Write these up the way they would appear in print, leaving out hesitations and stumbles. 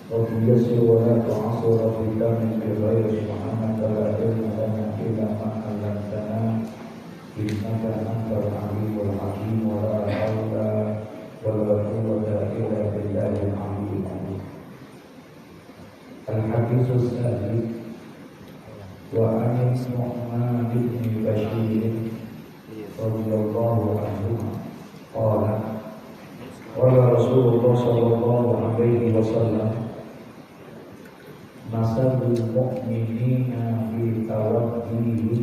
رب يسر ولا تعسر رب كرم بغير سبحانك لا علم لنا إلا ما علمتنا إنك أنت العليم الحكيم ولا حول ولا قوة إلا بالله العلي العظيم. الحديث الثالث وعن النعمان بن بشير رضي الله عنهما قال قال رسول الله صلى الله عليه وسلم مثل المؤمنين في توادهم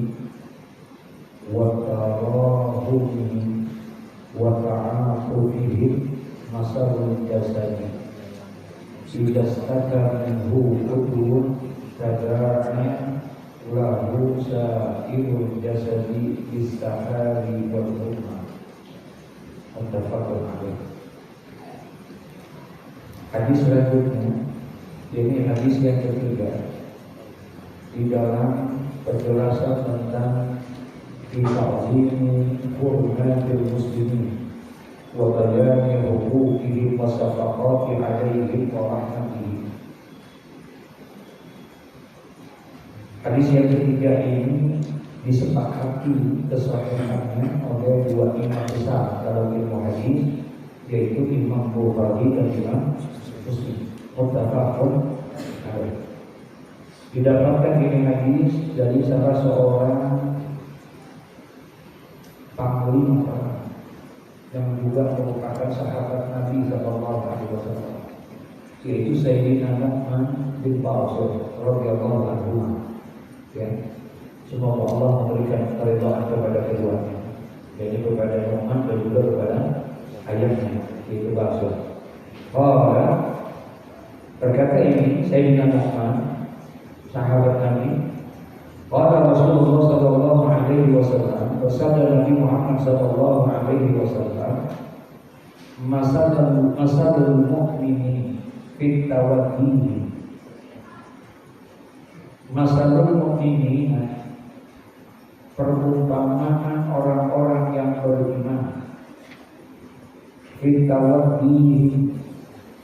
وتراحمهم وتعاطفهم مثل الجسد إذا اشتكى منه عضو تداعى له سائر الجسد بالسحر والحمى. Muttafaqun alaih. Hadis selanjutnya, ini hadis yang ketiga di dalam penjelasan tentang ta'zimi hurmatil muslimin wa bayani huquqihim wa shafaqati alaihim wa rahmatihim. Hadis yang ketiga ini disepakati kesahihannya oleh dua imam besar dalam ilmu hadis, yaitu Imam Bukhari dan Imam Muslim. Muttafaqun alaih. Didapatkan ini hadis dari salah seorang panglima perang yang juga merupakan sahabat Nabi Sallallahu Alaihi Wasallam, yaitu Sayyidina Nu'man bin Bashir radhiyallahu anhu. Ya, semoga Allah memberikan keridhaan kepada keduanya, yaitu kepada Nu'man dan juga kepada ayahnya, yaitu Bashir. Berkata ini Sayyidina Nu'man, sahabat Nabi, qala Rasulullah sallallahu alaihi wasallam, bersabda Nabi Muhammad sallallahu alaihi wasallam, masalul mu'mini fit tawaddi. Masalul mu'mini, perumpamaan orang-orang yang beriman, fit tawaddi,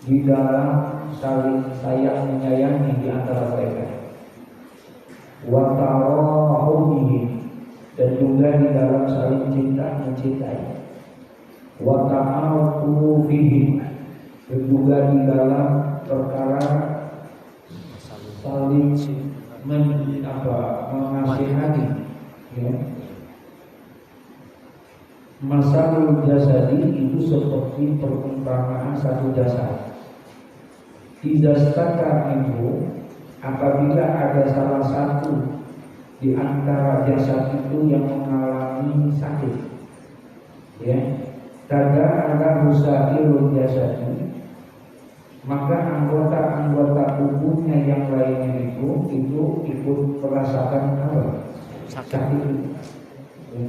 di dalam saling sayang menyayangi di antara mereka, wa tarahumihim, dan juga di dalam saling cinta mencintai, wa ta'atufihim, dan juga di dalam perkara saling mengasihani, ya. Masalul jasadi itu seperti perumpamaan satu jasad. Tidak staka minhu, apabila ada salah satu di antara jasad itu yang mengalami sakit, ya, tada ada rusairul jasadi, maka anggota-anggota tubuhnya yang lainnya itu ikut merasakan sakit. Ya.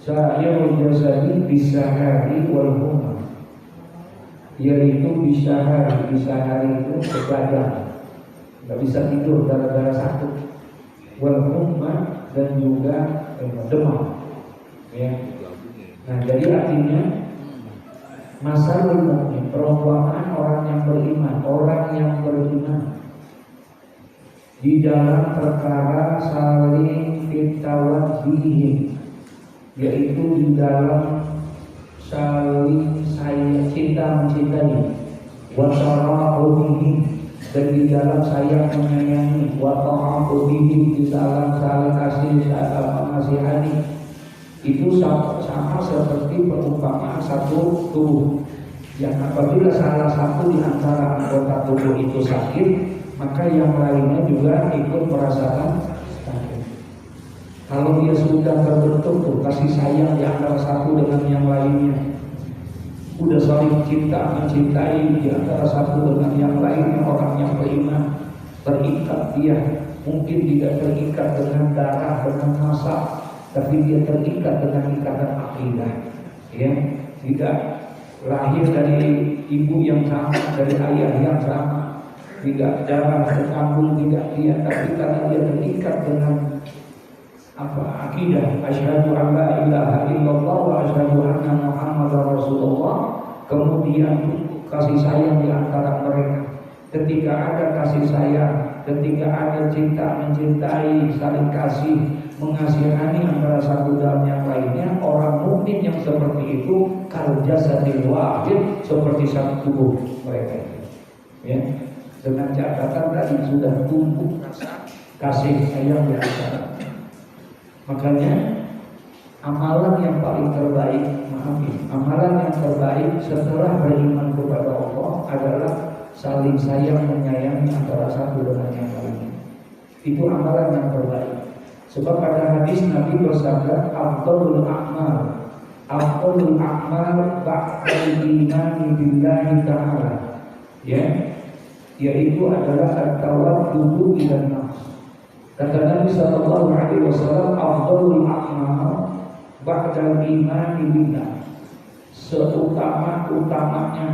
Sairul jasadi bisahari wal humma, yaitu bisa hari itu begadang, nggak bisa tidur gara-gara sakit, wal humma, dan juga demam, ya. Nah, jadi artinya masalul mu'min, perumpamaan orang yang beriman di dalam perkara saling fitawadihim, yaitu di dalam saling cinta mencintai, wa tarahumihim, dan di dalam sayang menyayangi, wa ta'atufihim, di dalam saling kasih mengasihani. Itu sama seperti perumpamaan satu tubuh yang apabila salah satu di antara anggota tubuh itu sakit, maka yang lainnya juga ikut merasakan sakit. Kalau dia sudah terbentuk tuh kasih sayang di antara satu dengan yang lainnya, udah saling cinta mencintai di antara satu dengan yang lainnya, orang yang beriman, terikat dia, mungkin tidak terikat dengan darah, dengan massa, tapi dia terikat dengan ikatan akidah, ya. Tidak lahir dari ibu yang sama, dari ayah yang sama, tidak darah terkambung, tidak dia, tapi karena dia terikat dengan akidah, asyhadu an la ilaha illallah wa asyhadu anna Muhammadar Rasulullah, kemudian kasih sayang di antara mereka. Ketika ada kasih sayang, ketika ada cinta mencintai, saling kasih, mengasihani antara satu dan yang lainnya, orang mukmin yang seperti itu kal jasadil wahid, seperti satu tubuh mereka itu. Ya, dengan catatan tadi sudah tumbuh rasa kasih sayang di antara. Makanya amalan yang paling terbaik, amalan yang terbaik setelah beriman kepada Allah adalah saling sayang menyayangi antara satu dengan yang lainnya. Itu amalan yang terbaik. Sebab pada hadis Nabi bersabda, afdhalul a'mal ba'dal imani billahi ta'ala. Ya, yaitu adalah at-tawaddudu ilan nafs. Kata Nabi sallallahu alaihi wasallam, afdhalul a'mal ba'dal imani billah. Seutama-utamanya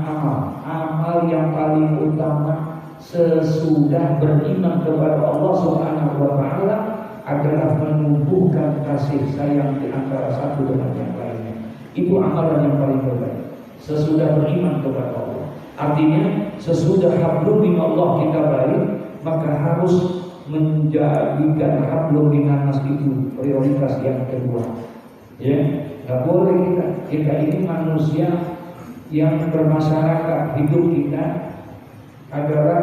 amal yang paling utama sesudah beriman kepada Allah Subhanahu wa taala adalah menumbuhkan kasih sayang di antara satu dengan yang lainnya. Itu amalan yang paling terbaik sesudah beriman kepada Allah. Artinya sesudah hablum minallah kita balik, maka harus menjadikan hablum minannas itu prioritas yang kedua. Ya, nggak boleh kita ini manusia yang bermasyarakat, hidup kita adalah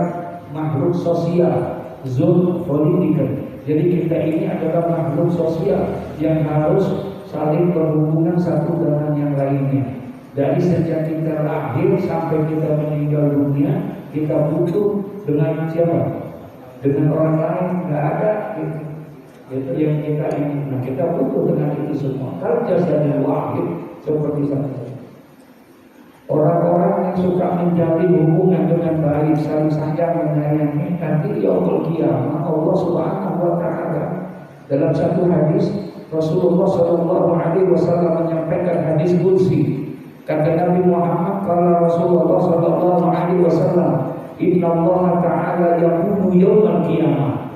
makhluk sosial, zon political. Jadi kita ini adalah makhluk sosial yang harus saling berhubungan satu dengan yang lainnya. Dari sejak kita lahir sampai kita meninggal dunia, kita butuh dengan siapa? Dengan orang lain, nggak ada. Itu yang kita ingin. Nah, kita butuh dengan itu semua. Kalau jasadnya wahid seperti saja. Orang-orang yang suka menjalin hubungan dengan baik, saling sayang menyayangi, nanti yaumul qiyamah Allah Subhanahu wa taala dalam satu hadis Rasulullah sallallahu alaihi wasallam menyampaikan hadis qudsi. Kata Nabi Muhammad, qala Rasulullah sallallahu alaihi wasallam, inna Allah ta'ala yaqulu yaumul qiyamah.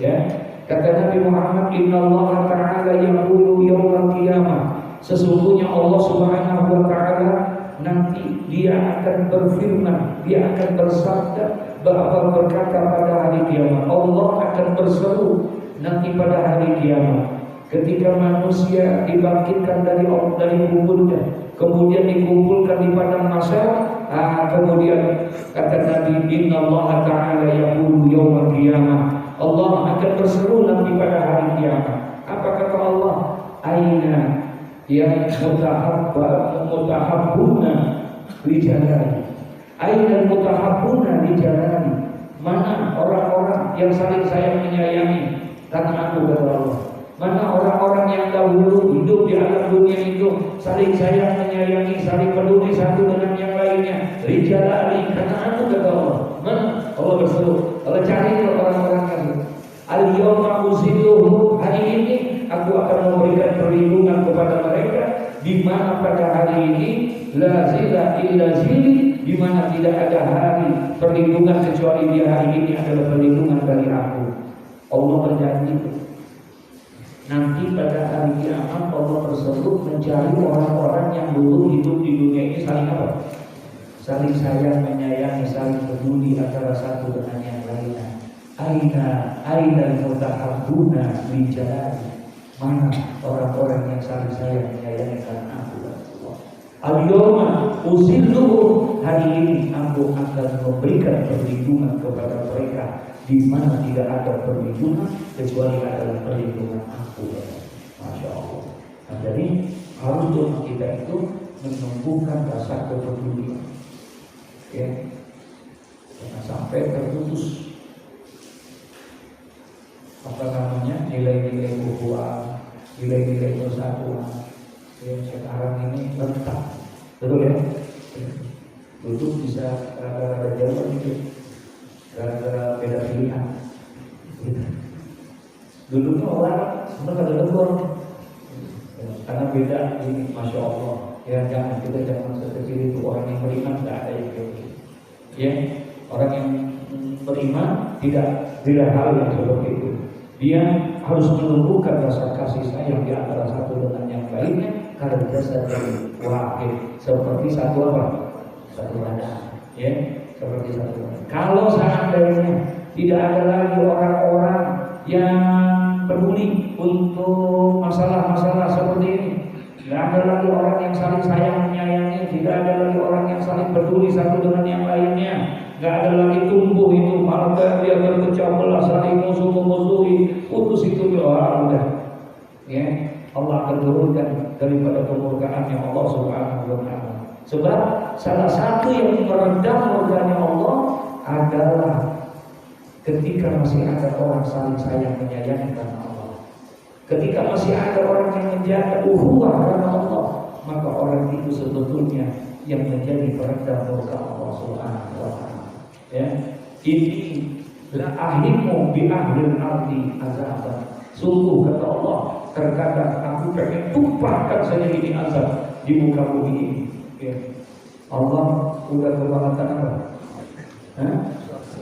Ya. Kata Nabi Muhammad, inna Allah ta'ala yaqulu yaumul qiyamah. Sesungguhnya Allah Subhanahu wa taala nanti dia akan berfirman, dia akan bersabda, berkata pada hari kiamat. Allah akan berseru nanti pada hari kiamat ketika manusia dibangkitkan dari kuburnya, kemudian dikumpulkan di padang mahsyar. Kemudian kata Nabi, innallaha ta'ala yaqulu yaumul qiyamah. Allah akan berseru nanti pada hari kiamat. Apa kata Allah? Aina yang mutahabbuna li jalali. Aina mutahabbuna li jalali. Mana orang-orang yang saling sayang menyayangi karena aku, kata Allah. Mana orang-orang yang dahulu hidup di alam dunia itu saling sayang menyayangi, saling peduli satu dengan yang lainnya. Li jalali, karena aku, kata Allah. Mana? Allah berseru. Allah cari orang-orang itu. Al-yawma uzilluhum, hari ini aku akan memberikan perlindungan kepada mereka, di mana pada hari ini la zila illa zili, di mana tidak ada hari perlindungan kecuali di hari ini adalah perlindungan dari aku. Allah berjanji nanti pada hari kiamat Allah tersebut mencari orang-orang yang dulu hidup di dunia ini saling apa? Saling sayang menyayangi, saling peduli antara satu dengan yang lainnya. Aina al-mutahabbuna li jalali. Mana orang-orang yang saling sayang menyayangi karena aku, Allah. Al-yawma uzilluhum, hari ini aku akan memberikan perlindungan kepada mereka, di mana tidak ada perlindungan kecuali adalah perlindungan aku. Masya Allah. Nah, jadi harus doa kita itu menumbuhkan rasa kepedulian. Ya, jangan sampai terputus nilai-nilai ukhuwah, nilai-nilai persatuan. Ya, sekarang ini rentan, betul ya? Dulu bisa gara-gara jauh gitu, gara-gara beda pilihan. Dulu orang sebenarnya ada tegur, karena beda ini, masya Allah. Ya, jangan kita jangan sekecil itu orang yang beriman tidak ada yang kayak gitu. Ya, orang yang beriman tidak hal yang seperti itu. Dia harus menumbuhkan rasa kasih sayang di antara satu dengan yang lainnya karena jasad wahid, seperti satu apa? Satu badan. Ya, seperti satu. Kalau seandainya tidak ada lagi orang-orang yang peduli untuk masalah-masalah seperti ini, tidak ada lagi orang yang saling sayang menyayangi, tidak ada lagi orang yang saling peduli satu dengan yang lainnya, tidak ada lagi tumbuh itu, malah dia berpecah belah, saling musuh-memusuhi, putus itu doa udah. Ya, Allah akan turunkan daripada kemurkaan yang Allah Subhanahu wa Ta'ala. Sebab salah satu yang meredam murkanya Allah adalah ketika masih ada orang saling sayang menyayangi karena Allah. Ketika masih ada orang yang menjaga ukhuwah karena Allah, maka orang itu sebetulnya yang menjadi peredam murka Allah Subhanahu wa Ta'ala. Ya, ini la ahimu bi ahlil ardi azaban. Sungguh kata Allah, terkadang aku pengen tumpahkan saja ini azab di muka bumi ini. Ya. Allah udah kebangetan apa?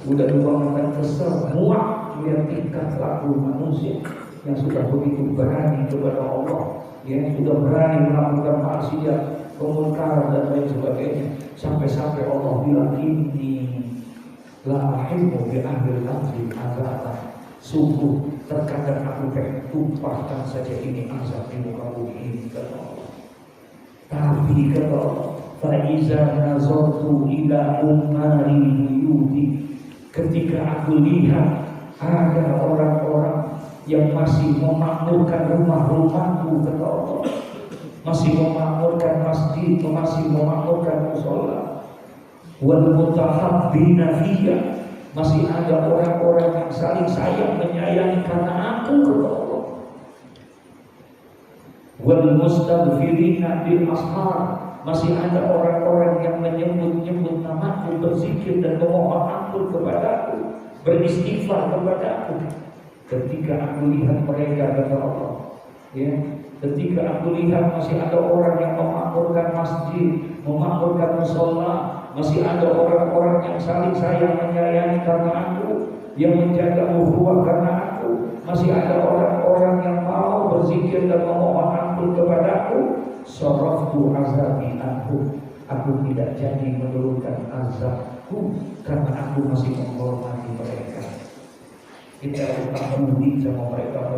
Udah kebangetan kesel, muak lihat tingkah laku manusia yang sudah begitu berani kepada Allah, yang sudah berani melakukan maksiat, kemungkaran dan lain sebagainya, sampai-sampai Allah bilang ini la ahibbu bi ahlil ardi azaban. Sungguh terkadang aku pengen tumpahkan saja ini azab di muka bumi ini kata Allah. Tapi kata Allah, faiza nazartu ila ummari buyuti, ketika aku lihat ada orang-orang yang masih memakmurkan rumah-rumahku kata Allah, masih memakmurkan masjid, masih memakmurkan mushola, wal mutahabbina fiyya, masih ada orang-orang yang saling sayang menyayangi karena aku kata Allah, wal mustaghfirina bil ashar, masih ada orang-orang yang menyebut-nyebut namaku, berzikir dan memohon ampun kepadaku, beristighfar kepadaku. Ketika aku lihat mereka kata Allah, ya, ketika aku lihat masih ada orang yang memakmurkan masjid, memakmurkan mushola, masih ada orang-orang yang saling sayang menyayangi karena aku, yang menjaga ukhuwah karena aku, masih ada orang-orang yang mau berzikir dan memohon ampun kepadaku, saraftu azabi anhum, aku tidak jadi menurunkan azabku karena aku masih menghormati mereka. Kita harus budi sama mereka,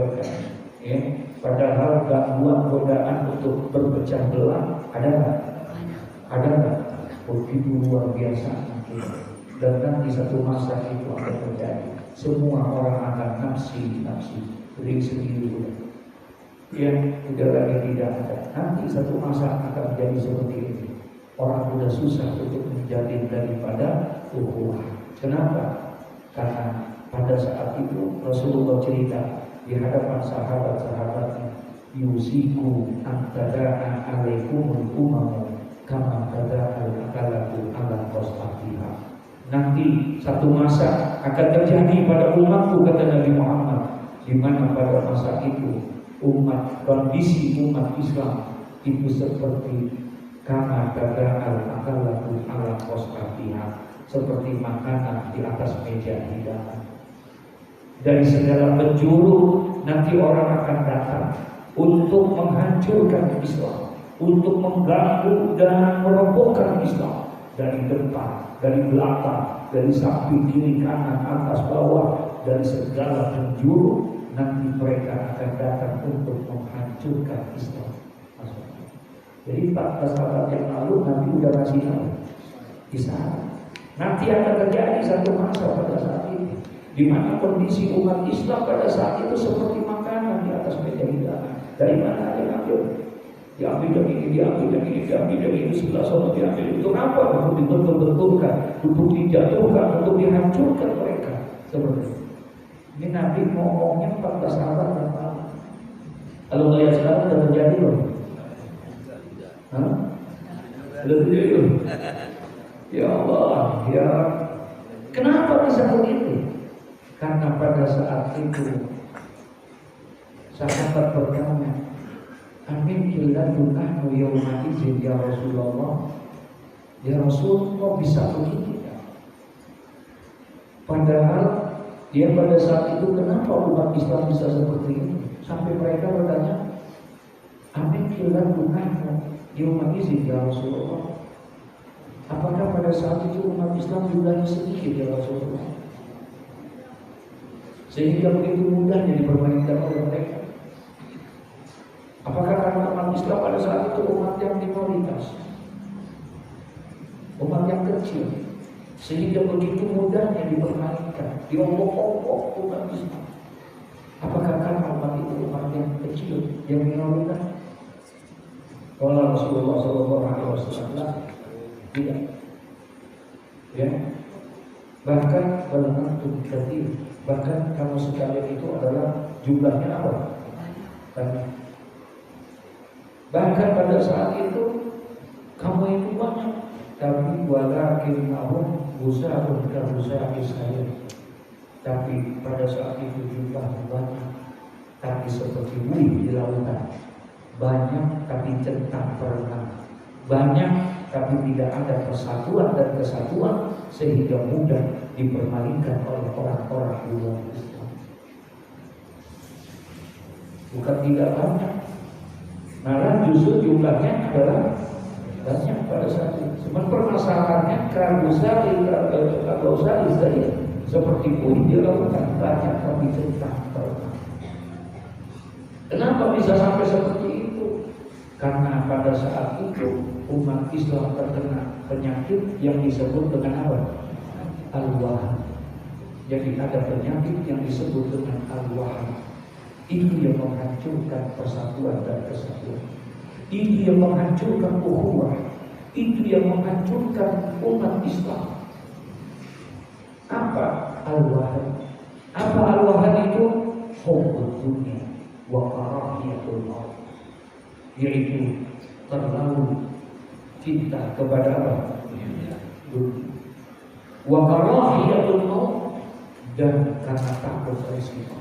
ya. Padahal gangguan godaan untuk berpecah belah ada nggak? Ada nggak? Begitu luar biasa. Dan nanti satu masa itu akan terjadi. Semua orang akan nafsi diri sendiri. Yang udah lagi tidak ada. Nanti satu masa akan jadi seperti ini. Orang sudah susah untuk menjalin daripada ukhuwah. Kenapa? Karena pada saat itu Rasulullah cerita di hadapan sahabat-sahabatnya, yusiku antada'a alaikumul umamu kama tada'al akalatu ala qasatiha. Nanti satu masa akan terjadi pada umatku kata Nabi Muhammad, di mana pada masa itu kondisi umat Islam itu seperti kama tada'al akalatu ala qasatiha, seperti makanan di atas meja hidangan. Dari segala penjuru nanti orang akan datang untuk menghancurkan Islam, untuk mengganggu dan merobohkan Islam dari depan, dari belakang, dari samping, kiri, kanan, atas, bawah, dari segala penjuru nanti mereka akan datang untuk menghancurkan Islam. Jadi 14 abad yang lalu Nabi udah kasih tahu di sana. Nanti akan terjadi satu masa pada saat ini, di mana kondisi umat Islam pada saat itu seperti makanan di atas meja hidangan. Dari mana yang ambil? Diambil dari ini, diambil dari ini, diambil dari ini, sebelah sana diambil. Untuk apa? Untuk dibentur-benturkan, untuk dijatuhkan, untuk dihancurkan mereka. Seperti itu. Ini Nabi ngomongnya 14 abad yang lalu. Kalau melihat sekarang sudah terjadi loh. Sudah terjadi loh. Ya Allah, ya. Kenapa bisa begitu? Karena pada saat itu sahabat bertanya, amin kiladunah yawma izin ya Rasulullah. Ya Rasulullah bisa begitu ya? Padahal dia pada saat itu kenapa umat Islam bisa seperti ini? Sampai mereka bertanya, amin kiladunah yawma izin ya Rasulullah. Apakah pada saat itu umat Islam jumlahnya sedikit ya Rasulullah, sehingga begitu mudahnya dipermainkan oleh mereka? Apakah karena umat Islam pada saat itu umat yang minoritas, umat yang kecil, sehingga begitu mudahnya dipermainkan, diobok-obok umat Islam? Apakah karena umat itu umat yang kecil, yang minoritas? Kalau Rasulullah SAW tidak, ya, bahkan balangantum katsir, bahkan kamu sekalian itu adalah jumlahnya apa? Banyak. Bahkan pada saat itu kamu itu banyak, tapi walakinnahum busa'un kabusa'is saya. Tapi pada saat itu jumlahnya banyak, tapi seperti buih di lautan. Banyak tapi centang perenang. Banyak tapi tidak ada persatuan dan kesatuan, sehingga mudah dipermainkan oleh orang-orang luar Islam. Bukan tidak banyak, malah justru jumlahnya adalah banyak pada saat itu. Cuma permasalahannya kalau seperti buih di lautan, banyak tapi centang perenang. Kenapa bisa sampai seperti itu? Karena pada saat itu umat Islam terkena penyakit yang disebut dengan apa? Al-Wahan. Jadi ada penyakit yang disebut dengan Al-Wahan. Itu yang menghancurkan persatuan dan kesatuan. Itu yang menghancurkan ukhuwah. Itu yang menghancurkan umat Islam. Apa Al-Wahan? Apa Al-Wahan itu? Hubbud dunya wa karahiyatul maut, yaitu terlalu cinta kepada apa? Dunia. Wa karahiyatul maut, dan karena takut resiko.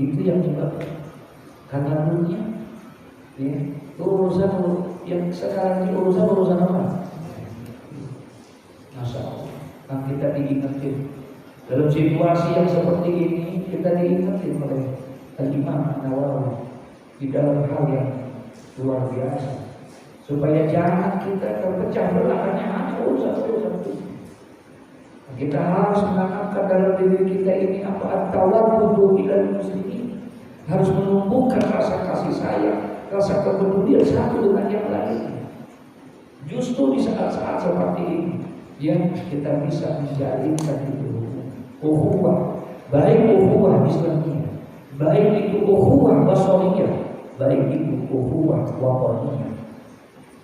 Itu yang menyebabkan. Karena dunia, ya, urusan yang sekarang ini urusan apa? Masya Allah. Nah, kita diingetin dalam situasi yang seperti ini, kita diingetin oleh Al-Imam Nawawi di dalam hal yang luar biasa, supaya jangan kita terpecah belah hanya urusan itu. Kita harus menanamkan dalam diri kita ini apa? At-tawaddudu ilal muslimin. Harus menumbuhkan rasa kasih sayang, rasa kepedulian satu dengan yang lain. Justru di saat-saat seperti ini yang kita bisa menjalinkan itu ukhuwah, baik ukhuwah Islamiyah, baik itu ukhuwah bashariyah, baik itu ukhuwah wataniyah.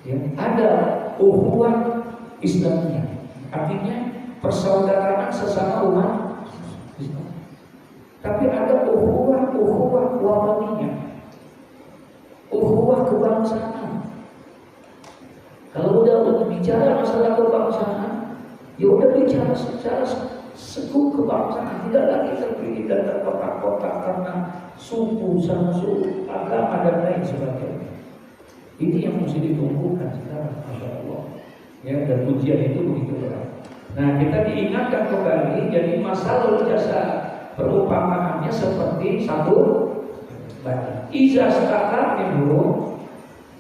Ya, ada ukhuwah Islamiyah, artinya persaudaraan sesama umat Islam. Tapi ada ukhuwah wataniyah, ukhuwah kebangsaan. Kalau udah bicara masalah kebangsaan, ya udah bicara secara sekuh kebangsaan, tidak lagi terpilih dan terkotak-kotak karena suku, agama dan lain sebagainya. Ini yang mesti ditumbuhkan sekarang, Masya Allah. Ya, dan ujian itu begitu berat. Nah, kita diingatkan kembali, jadi masalah jasa perumpamaannya seperti satu batu. Iza setakat minhu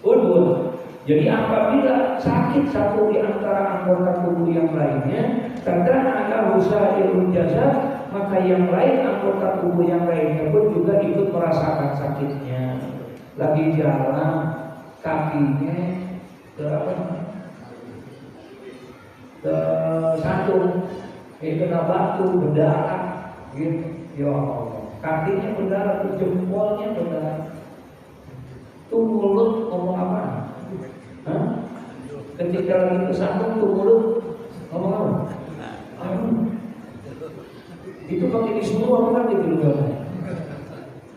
udun. Jadi apabila sakit satu di antara anggota tubuh yang lainnya, karena ada usaha ilmu jasa, maka yang lain anggota tubuh yang lainnya pun juga ikut merasakan sakitnya. Lagi jalan, kakinya ke sandung, kena batu, berdarah, gitu. Ya Allah, kakinya berdarah, jempolnya berdarah. Tuh mulut ngomong apa? Hah? Ketika lagi kesandung tuh mulut ngomong apa? Itu pakai disuruh apa kan gitu loh.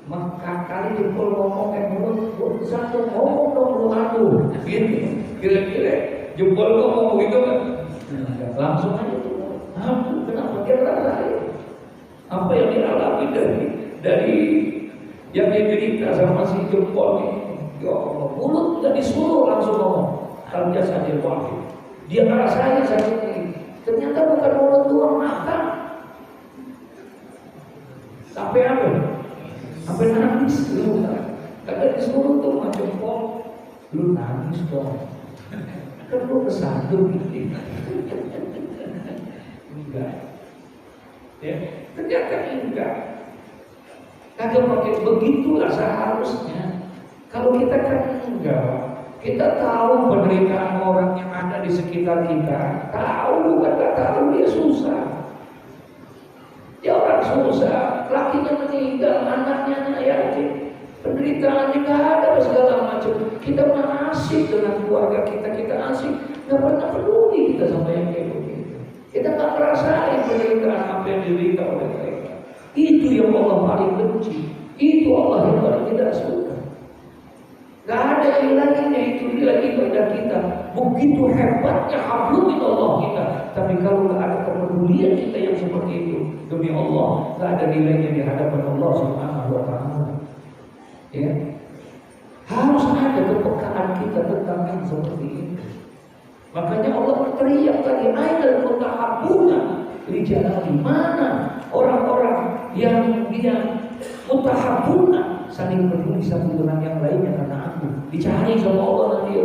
Maka kali jempol ngomong kayak mulut kesandung ngomong dong lu aduh. Gitu. Kira-kira jempol ngomong gitu kan? Langsung aja tuh. Aduh, kenapa dia rasain? Apa yang dialami dari yang diderita sama si jempol ini? Ya Allah, mulut tidak disuruh langsung ngomong. Kalau dia sadar wahid, dia ngerasain sakitnya. Ternyata bukan mulut doang, mata. Sampai apa? Sampai nangis lu kan? Kadang disuruh tuh macam jempol, lu nangis dong. Kan lu kesandung gitu. Enggak. Ya, ternyata enggak. Kagak pakai begitulah seharusnya. Kalau kita kan enggak, kita tahu penderitaan orang yang ada di sekitar kita, tahu bukan nggak tahu, dia susah. Dia orang susah, lakinya meninggal, anaknya yatim, penderitaannya nggak ada segala macam. Kita asik dengan keluarga kita, kita asik, nggak pernah peduli kita sama yang kayak begitu. Kita nggak merasain penderitaan apa yang diderita oleh mereka. Itu yang Allah paling benci, itu Allah yang paling tidak suka. Gak ada hilangnya itu nilai ibadah kita. Begitu hebatnya hablum minallah kita. Tapi kalau gak ada kepedulian kita yang seperti itu, demi Allah, gak ada nilainya di hadapan Allah Subhanahu wa ta'ala. Ya. Harus ada kepekaan kita tentang yang seperti ini. Makanya Allah teriak tadi, ainal mutahabbuna rijalani. Mana orang-orang yang dia mutahabbuna, saling peduli satu dengan yang lainnya karena aku. Dicari sama Allah nanti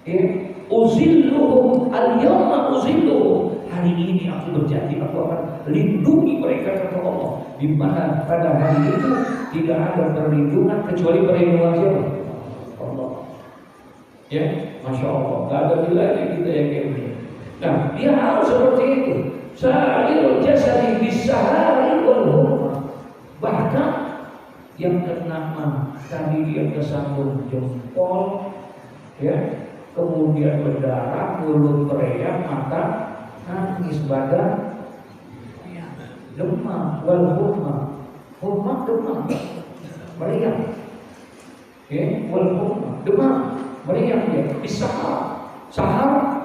ya. Uzilluhum al-yawma uzilluhum. Hari ini aku berjanji aku akan lindungi mereka kata Allah. Di mana pada hari itu tidak ada perlindungan kecuali perlindungan siapa? Allah. Ya, masya Allah. Gak ada nilainya kita yang kayak begini. Nah, dia harus seperti itu. Sa'irul jasadi bisahari wal humma. Bahkan yang keenam tadi dia kesandung jempol, ya, kemudian berdarah, mulut meriang, mata nangis, badan demam, wal humma demam, meriang, ya, wal humma demam, meriang dia.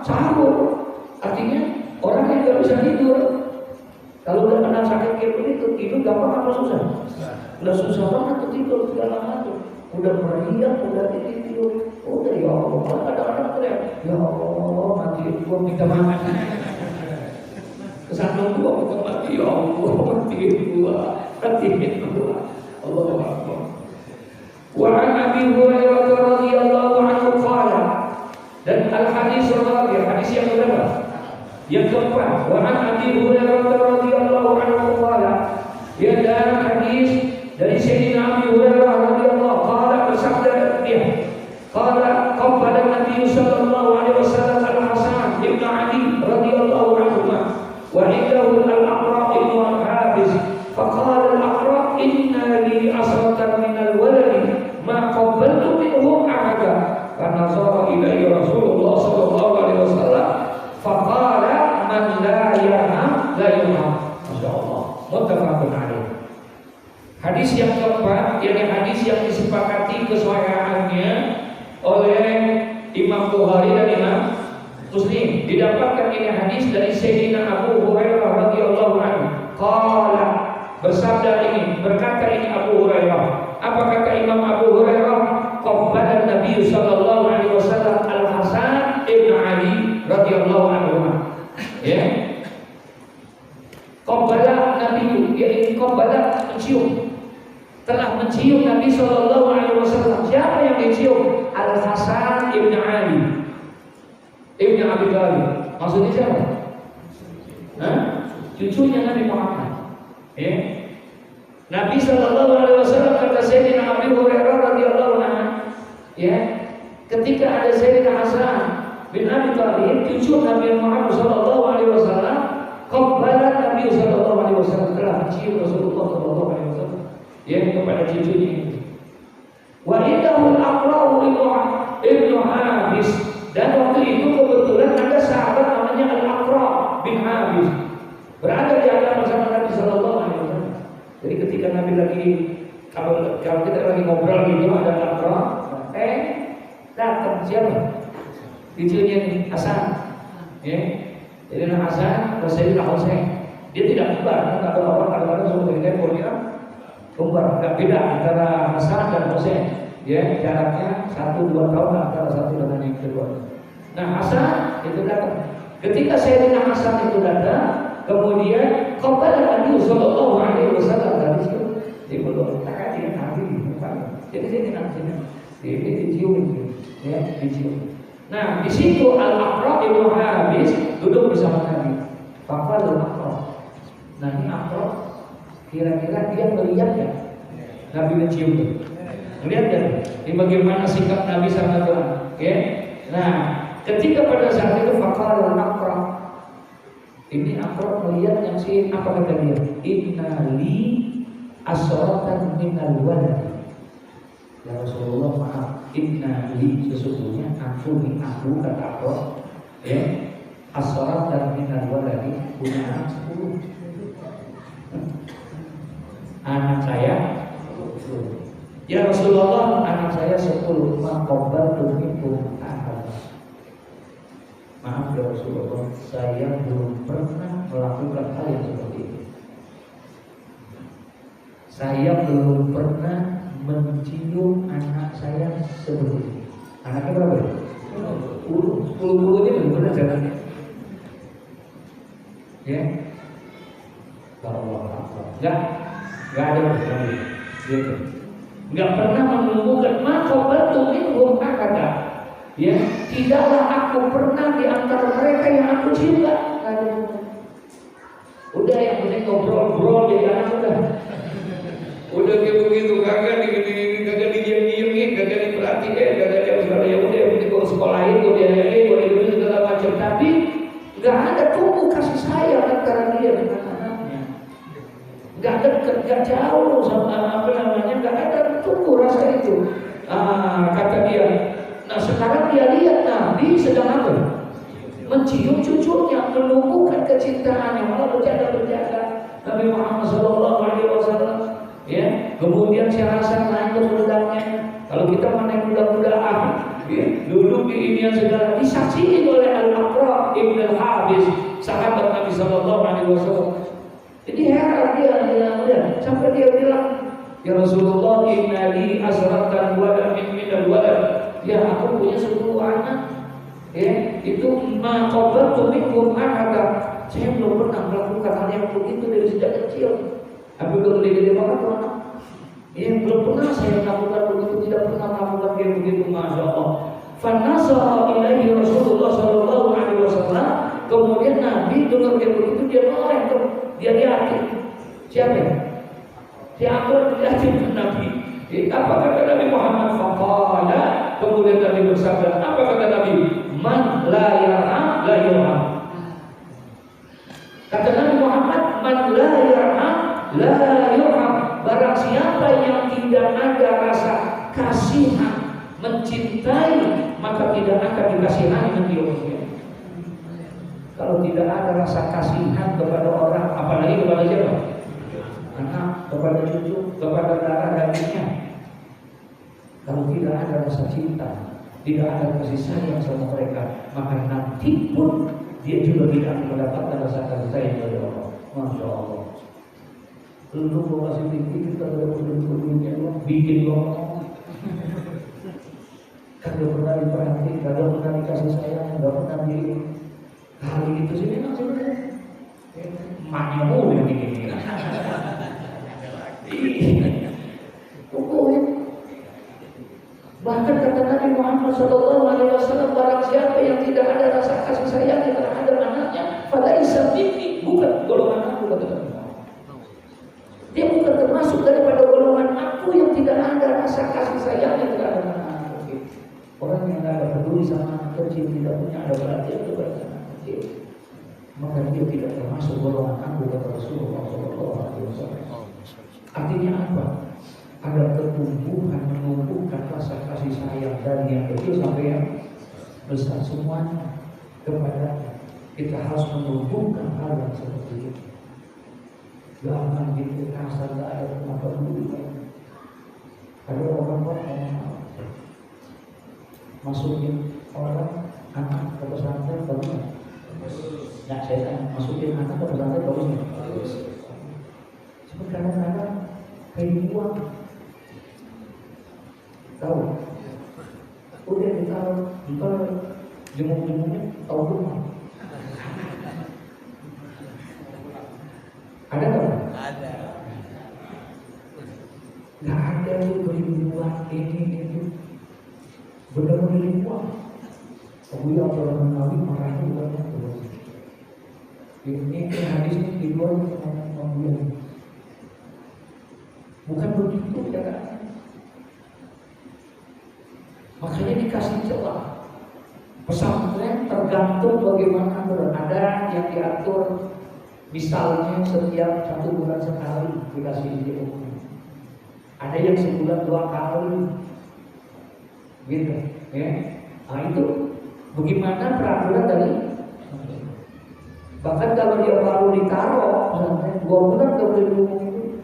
Sahur, artinya orang yang nggak bisa tidur. Kalau udah kena sakit kayak begitu, tidur gampang apa susah? Udah susah banget tuh tidur segala macam. Udah meriang, udah tidur. Udah ya Allah, kadang-kadang teriak, ya Allah, mati gua minta makan. Kesandung gua minta mati, ya Allah, mati gua. Allahu Akbar. Wa an Abi Hurairah radhiyallahu anhu qala, dan al-hadis rawi, hadis yang kedua. Yang keempat, wa an Abi Hurairah radhiyallahu anhu qala, ya dalam hadis dari Sayyidina Abi Hurairah radhiyallahu qala bersabda dia, qala qabbala Nabi sallallahu alaihi wasallam al-Hasan bin Ali radhiyallahu anhu wa indahu al-Aqra' bin Habis, faqala al-Aqra' inna li asratan min al-walad ma qabbaltu minhum ahada, fanazara ilayya Rasulullah sallallahu alaihi wasallam faqala man la yarham la yurham. Masyaallah, muttafaqun alaih. Hadis yang keempat, yakni hadis yang disepakati kesahihannya oleh Imam Bukhari dan Imam Muslim. Didapatkan ini hadis dari Sayyidina Abu Hurairah radhiyallahu anhu. Qala, bersabda ini, berkata ini Abu Hurairah. Apa kata Imam Abu Hurairah? Qabbala Nabi sallallahu alaihi wasallam al-Hasan ibn Ali radhiyallahu anhu. Ya. Qabbala Nabi, yaitu qabbala mencium. Telah mencium Nabi sallallahu alaihi wasallam. Siapa yang dicium? Al-Hasan ibn Ali ibn Abi Thalib. Maksudnya siapa? Cucunya Nabi Muhammad. Ya. Nabi sallallahu alaihi wasallam kata Sayyidina Abi Hurairah radhiyallahu anhu, ya, ketika ada Sayyidina Hasan bin Abi Thalib, cucu Nabi Muhammad sallallahu alaihi wasallam, qabbala Nabi sallallahu alaihi wasallam, telah mencium Rasulullah sallallahu alaihi wasallam, ya, kepada cucunya itu. Wa indahu al-Aqra' ibn Habis, dan waktu itu kebetulan ada sahabat namanya Al-Aqra' bin Habis berada di hadapan sama Nabi sallallahu alaihi wasallam. Jadi ketika Nabi lagi, kalau kita lagi ngobrol gitu, ada Al-Aqra', datang siapa? Cucunya nih, Hasan. Ya. Jadi Hasan, Sayyidina Husain. Dia tidak kembar, kan ada orang kadang-kadang suka cerita dia kembar, enggak beda antara Hasan dan Husain. Ya, jaraknya 1-2 tahun antara satu dengan yang kedua. Nah, Hasan itu datang. Ketika Sayyidina Hasan itu datang, kemudian qabbala Nabi sallallahu alaihi wasallam dari situ. Dia belum tak ada hati di depan. Jadi dia tidak sini. Dia dicium, ya, dicium. Nah, di situ Al-Aqra' ibn Habis duduk bersama Nabi. Faqala Al-Aqra'. Nah, ini Aqra' kira-kira dia melihat ya? Nabi mencium tuh. Melihat ya? Ini bagaimana sikap Nabi sama Tuhan. Ya. Nah, ketika pada saat itu faqala Al-Aqra'. Ini Aqra' melihat yang si apa kata dia? Inna li asratan minal walad. Ya Rasulullah, maaf, inna li, sesungguhnya aku kata Aqra', ya, asratan minal walad, punya anak 10. Anak saya 10. Ya Rasulullah, anak saya 10. Maqabaltu minkum ahad. Maaf ya Rasulullah, saya belum pernah melakukan hal yang seperti ini. Saya belum pernah mencium anak saya seperti ini. Anaknya berapa? 10 ini belum pernah jalannya. Ya, kalau enggak ada masalah. Gitu. Enggak pernah menemukan maqabaltu minhum ahada. Ya, tidaklah aku pernah di antara mereka yang aku cium. Udah yang penting ngobrol jadi anak udah kayak begitu, kagak digini, kagak didiam-diamin, kagak diperhatiin, kagak dia ya udah yang penting gue sekolahin, gue diajarin, gue hidup segala macam. Tapi nggak ada tumbuh kasih sayang antara dia dengan anaknya. Nggak dekat, nggak jauh sama apa namanya, nggak ada tumbuh rasa itu. Kata dia. Nah sekarang dia lihat Nabi sedang apa? Mencium cucunya, menumbuhkan kecintaannya, malah berjaga-jaga. Nabi Muhammad SAW. Ya, kemudian si Hasan naik ke pundaknya. Kalau kita mau naik kuda-kuda ya, duduk di ini yang segala disaksikan oleh Al-Aqra' ibn Habis, sahabat Nabi SAW. Jadi heran dia sampai dia bilang, ya Rasulullah, inna li asratan walad min al-walad. Ya, aku punya 10 anak. Ya, itu maqabaltu minkum ahada. Saya belum pernah melakukan hal yang begitu dari sejak kecil. Tapi kalau dia makan mana? Ya, belum pernah saya melakukan begitu, tidak pernah melakukan kayak begitu, masya Allah. Fanasara ilaihi Rasulullah Sallallahu Alaihi Wasallam. Kemudian Nabi dengar kayak begitu, dia noleh tuh, dia lihatin. Siapa? Siapa yang lihatin Nabi? Apa kata Nabi Muhammad? Faqala. Kemudian Nabi bersabda, apa kata Nabi? Man la yarham la yurham. Kata Nabi Muhammad, man la yarham la yurham. Barang siapa yang tidak ada rasa kasihan, mencintai, maka tidak akan dikasihani nanti orang. Kalau tidak ada rasa kasihan kepada orang, apalagi kepada siapa? Anak, kepada cucu, kepada darah dagingnya. Kalau tidak ada rasa cinta, tidak ada kasih sayang sama mereka, maka nanti pun dia juga tidak akan mendapatkan rasa kasih sayang dari Allah. Masya Allah. Lu mau kasih tinggi, kita udah berdua-duanya bikin ngomong. Kagak pernah diperhatikan, kagak pernah dikasih sayang, kagak pernah di kali itu sih memang sebenarnya. Maknya mudah bikin. Tungguin. Bahkan kata Nabi Muhammad SAW, barang siapa yang tidak ada rasa kasih sayang terhadap anaknya, falaisa minni, bukan golongan aku, kata Nabi. Dia bukan termasuk daripada golongan aku yang tidak ada rasa kasih sayang terhadap anak. Orang yang tidak peduli sama anak kecil, tidak punya ada perhatian kepada anak kecil, maka dia tidak termasuk golongan aku, kata Rasulullah SAW. Artinya apa? Ada pertumbuhan, menumbuhkan rasa kasih sayang dari yang kecil sampai yang besar semuanya kepada kita harus menumbuhkan hal yang seperti itu. Jangan gitu asal tak ada kenapa dulu. Ada orang masukin orang anak ke pesantren bagus. Nah saya tanya, masukin anak ke pesantren bagus nggak? Cuma kadang-kadang kayak uang. Tahu? Udah ditaruh, ntar jemuk-jemuknya tahu rumah. Ada nggak? Ada. Nggak ada tuh beli buah ini itu. Benar-benar beli buah. Kemudian orang Nabi marahnya bukannya terus. Ini hadis ini di luar kemudian. Bukan begitu caranya. Makanya dikasih celah. Pesantren tergantung bagaimana berada yang diatur. Misalnya setiap 1 bulan sekali dikasih izin. Ada yang sebulan 2 kali, gitu, ya. Nah itu bagaimana peraturan dari? Bahkan kalau dia baru ditaruh, 2 bulan nggak boleh dihubungin,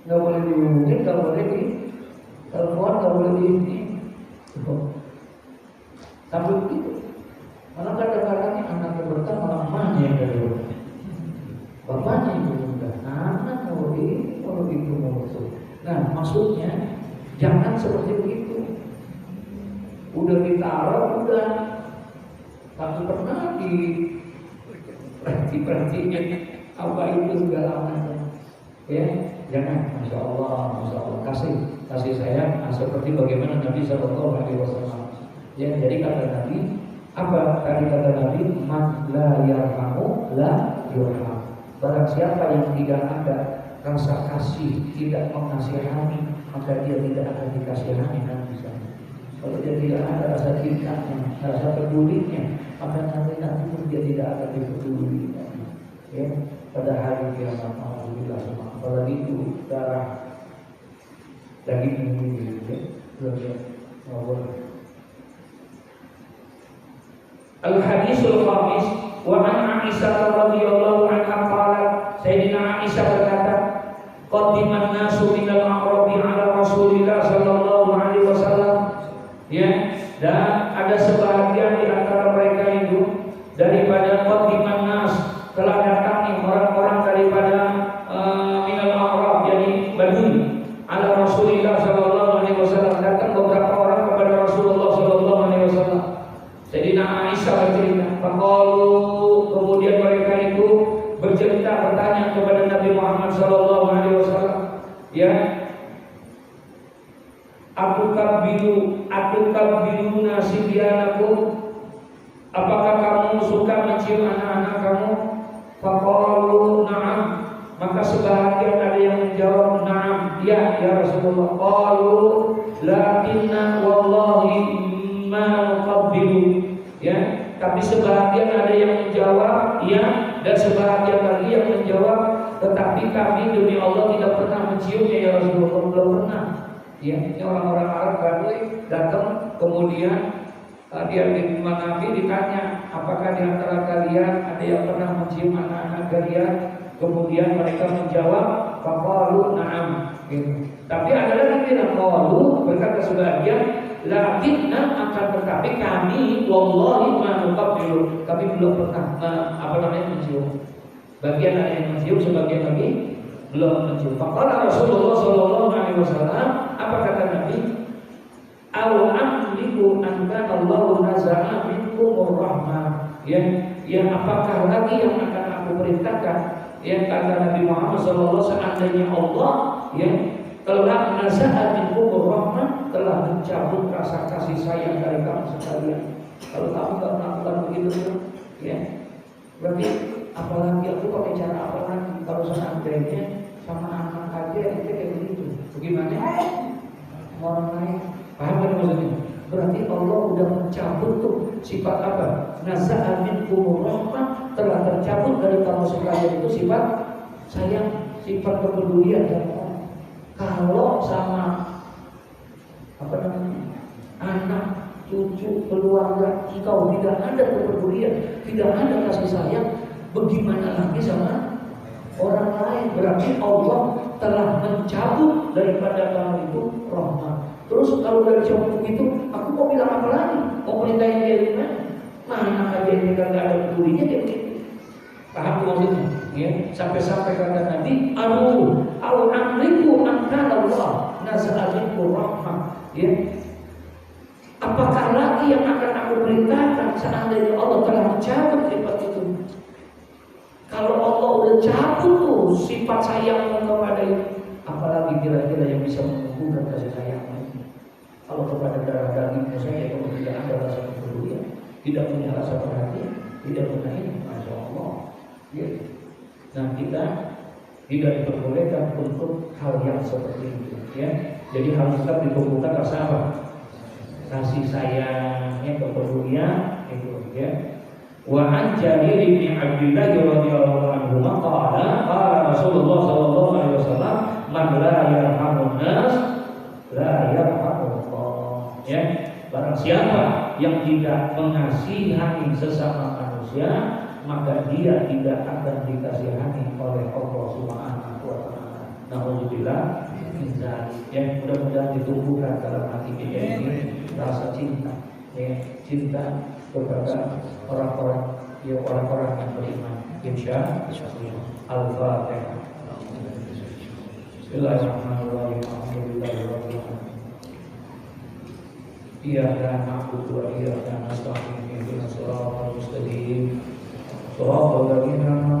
nggak boleh dihubungin, nggak boleh di telepon, nggak boleh di ini. Tapi begitu. Malah kadang-kadang anaknya berkah malah emaknya yang dari rumah, bapaknya yang berubah. Anak mau itu mau itu. Nah maksudnya jangan seperti begitu. Udah ditaruh, udah. Tapi pernah diperhatikan apa itu segala macam. Ya, jangan. Masya Allah, kasih sayang. Nah, seperti bagaimana Nabi Sallallahu Alaihi Wasallam. Ya, jadi kata Nabi, apa tadi kata Nabi? Man la yarhamu la yurham. Barang siapa yang tidak ada rasa kasih, tidak mengasihani, maka dia tidak akan dikasihani nanti sana. Kalau dia tidak ada rasa cintanya, rasa pedulinya, maka nanti pun dia tidak akan dipeduli. Ya, pada hari kiamat, alhamdulillah, apalagi itu darah daging ini, ya, belum. Al-Hadisul Khamis wa an Aisyah radhiyallahu anha qalat, Sayyidina Aisyah berkata, qaddiman nasu minal a'rabi ala Rasulillah sallallahu alaihi wasallam. Ya, dan ada sebahagian di antara mereka itu daripada qaddiman nas, telah datang orang-orang daripada minal a'rab, jadi Badui, ala Rasulillah sallallahu alaihi wasallam. Datang beberapa orang kepada Rasulullah sallallahu alaihi wasallam. Sayyidina Aisyah bercerita, faqalu, kemudian mereka itu bercerita, bertanya kepada Nabi Muhammad sallallahu alaihi wasallam, ya, atukabbiluna sibyanakum, apakah kamu suka mencium anak-anak kamu? Faqalu na'am, maka sebahagian ada yang menjawab na'am, ya Rasulullah. Qalu lakinna wallahi ma nuqabbilu, ya, tapi sebahagian ada yang menjawab ya, dan sebahagian lagi yang menjawab tetapi kami demi Allah tidak pernah menciumnya ya Rasulullah. Belum pernah. Ya, ini orang-orang Arab Badui datang, kemudian dia di rumah Nabi ditanya, apakah di antara kalian ada yang pernah mencium anak-anak kalian? Kemudian mereka menjawab, faqalu na'am. Gitu. Tapi ada lagi yang qalu, berkata sebagian, lakinna, akan tetapi kami wallahi ma nuqabbilu, kami belum pernah mencium. Bagian ada yang mencium, sebagian lagi belum mencium. Faqala Rasulullah sallallahu alaihi wasallam, apa kata Nabi? Aw amliku an kana Allahu naza'a minkum rahmah. Ya, apakah lagi yang akan aku perintahkan? Ya, kata Nabi Muhammad sallallahu alaihi wasallam, seandainya Allah ya telah naza'a minkum rahmah, telah mencabut rasa kasih sayang dari kamu sekalian. Kalau kamu tidak melakukan begitu, ya, berarti apalagi aku pakai cara apa lagi? Kalau seandainya sama anak aja itu kayak begitu, bagaimana? Orang lain, paham kan maksudnya? Berarti Allah udah mencabut tuh sifat apa? Naza'a minkum rahmah, telah tercabut dari kamu sekalian itu sifat sayang, sifat kepedulian dan orang. Kalau sama apa namanya, anak, cucu, keluarga, engkau tidak ada kepedulian, tidak ada kasih sayang, bagaimana lagi sama orang lain? Berarti Allah telah mencabut daripada kamu itu rahmat. Terus kalau dari cabut begitu, aku mau bilang apa lagi? Mau perintahin dia gimana? Mana aja ini kan gak ada pedulinya dia begitu. Paham maksudnya? Ya, sampai-sampai kata Nabi, amliku antara Allah nazalinku rahmah. Ya, apakah lagi yang akan aku perintahkan seandainya Allah telah mencabut sifat itu? Kalau Allah udah cabut tuh sifat sayang kepada itu, apalagi kira-kira yang bisa menumbuhkan kasih sayang ini? Kalau kepada darah dagingmu saja kalau tidak ada rasa kepedulian, tidak punya rasa perhatian, tidak punya ini, masya Allah. Ya. Nah kita tidak diperbolehkan untuk hal yang seperti itu. Ya. Jadi harus tetap ditumbuhkan rasa apa? Kasih sayangnya, kepedulian itu. Ya. Wa an Jarir bin Abdullah radhiyallahu anhu qala Rasulullah sallallahu alaihi wasallam man la yarhamun nas la yarhamullah. Ya, barang siapa yang tidak mengasihani sesama manusia, maka dia tidak akan dikasihani oleh Allah Subhanahu wa taala. Nauzubillah min dzalik. Ya, mudah-mudahan ditumbuhkan dalam hati kita ini rasa cinta. Ya, cinta kepada orang-orang yang beriman. Insyaallah. Al-Fatihah. Bismillahirrahmanirrahim. Alhamdulillahirabbil alamin. Iyyaka na'budu wa iyyaka nasta'in. Ihdinas siratal mustaqim. Shiratal ladzina